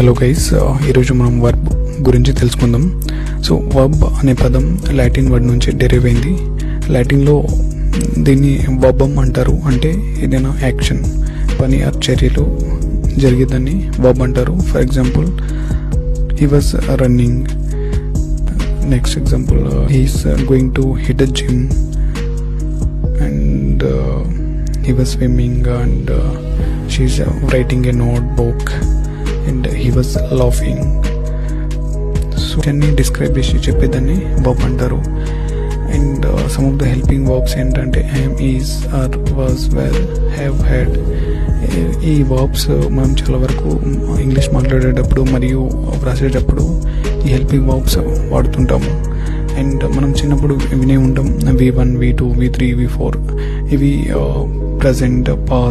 Hello guys, ఈరోజు మనం verb గురించి తెలుసుకుందాం. సో వర్బ్ అనే పదం లాటిన్ వర్డ్ నుంచి డెరైవ్ అయింది. లాటిన్లో దీన్ని వర్బమ్ అంటారు. అంటే ఏదైనా యాక్షన్, పని ఆ చర్యలు జరిగేదాన్ని వర్బ్ అంటారు. For example, he was running. Next example, he's going to hit a gym. And he was swimming, and she's writing a notebook, and he was laughing. So అన్ని డిస్క్రైబ్ చేసి చెప్పేదాన్ని వర్బ్ అంటారు. And some of the helping verbs ఏంటంటే am, is, are, was, were, have, had. ఈ verbs మనం చాలా వరకు English మాట్లాడేటప్పుడు మరియు వ్రాసేటప్పుడు ఈ హెల్పింగ్ వర్బ్స్ వాడుతుంటాము. అండ్ మనం చిన్నప్పుడు వినే ఉంటాం V1, V2, V3, V4. ఇవి ప్రజెంట్, పాస్ట్,